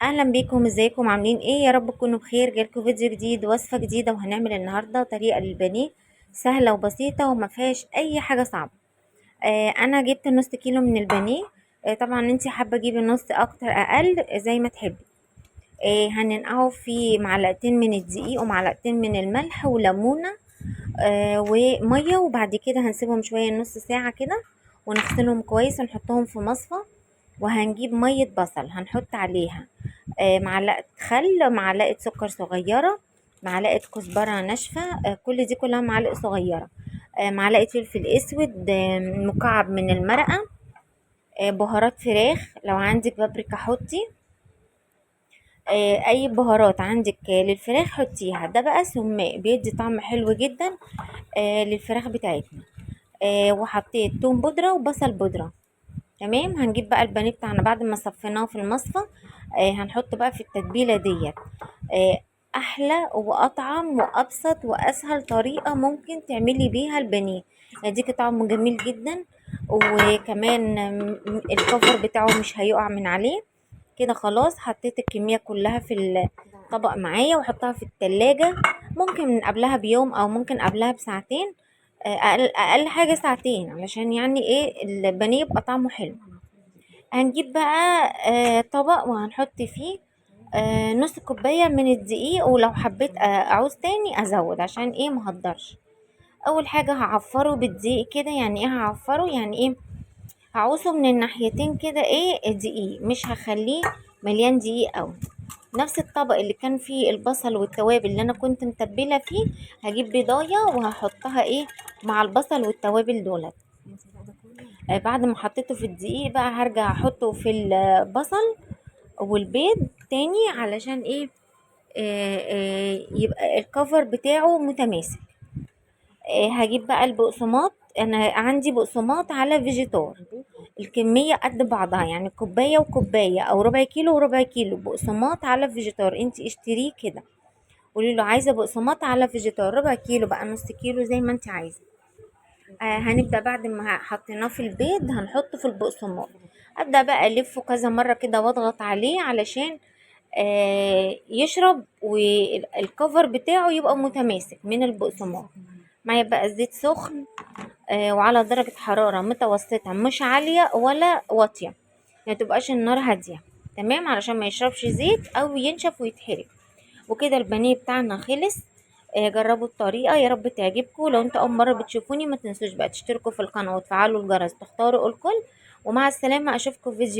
اهلا بيكم، ازيكم؟ عاملين ايه؟ يا رب تكونوا بخير. جالكم فيديو جديد، وصفة جديدة، وهنعمل النهاردة طريقة للبانيه سهلة وبسيطة وما فيهاش اي حاجة صعبة. انا جبت نص كيلو من البانيه. طبعا انتي حابة تجيبي نص اكتر اقل زي ما تحبي. هننقعه في معلقتين من الدقيق ومعلقتين من الملح وليمونة ومية، وبعد كده هنسيبهم شوية نص ساعة كده ونغسلهم كويس ونحطهم في مصفى. وهنجيب مية بصل هنحط عليها معلقة خل، معلقة سكر صغيرة، معلقة كزبرة ناشفة، كل دي كلها معلقة صغيرة، معلقة فلفل اسود مكعب من المرقة، بهارات فراخ لو عندك بابريكا حطي، اي بهارات عندك للفراخ حطيها. ده بقى سماق بيدي طعم حلو جدا للفراخ بتاعتنا. وحطيت توم بودرة وبصل بودرة. تمام. هنجيب بقى البانيه بتاعنا بعد ما صفيناه في المصفى. هنحط بقى في التتبيله ديت آه احلى واطعم وابسط واسهل طريقه ممكن تعملي بيها البانيه. يديكي طعمه جميل جدا، وكمان الكفر بتاعه مش هيقع من عليه. كده خلاص حطيت الكميه كلها في الطبق معايا واحطها في التلاجة. ممكن من قبلها بيوم او ممكن قبلها بساعتين. اقل حاجه ساعتين علشان يعني ايه البانيه يبقى طعمه حلو. هنجيب بقى طبق وهنحط فيه نص كوباية من الدقيق، ولو حبيت اعوز تاني ازود عشان ايه مهدرش. اول حاجة هعفره بالدقيق كده. يعني ايه هعفره؟ يعني ايه هعوزه من الناحيتين كده ايه دقيق، مش هخليه مليان دقيق اوي. نفس الطبق اللي كان فيه البصل والتوابل اللي انا كنت متبلة فيه، هجيب بيضاية وهحطها ايه مع البصل والتوابل دولت. بعد ما حطيته في الدقيق بقى هرجع احطه في البصل والبيض تاني علشان ايه يبقى الكفر بتاعه متماسك. هجيب بقى البقسماط. انا عندي بقسماط على فيجيتار، الكمية قد بعضها، يعني كوباية وكوباية او ربع كيلو وربع كيلو بقسماط على فيجيتار. انت اشتريه كده، قولي له عايزة بقسماط على فيجيتار ربع كيلو بقى نص كيلو زي ما انت عايزة. هنبدأ بعد ما حطيناه في البيض هنحطه في البقسماط. ابدأ بقى الفه كذا مرة كده واضغط عليه علشان يشرب والكفر بتاعه يبقى متماسك من البقسماط. معايا بقى زيت سخن وعلى درجة حرارة متوسطة، مش عالية ولا واطية، ما تبقاش النار هادية. تمام، علشان ما يشربش زيت او ينشف ويتحرق. وكده البانيه بتاعنا خلص. جربوا الطريقة، يا رب تعجبكم. لو انت اول مرة بتشوفوني ما تنسوش بقى تشتركوا في القناة وتفعلوا الجرس تختاروا الكل. ومع السلامة، اشوفكم في فيديو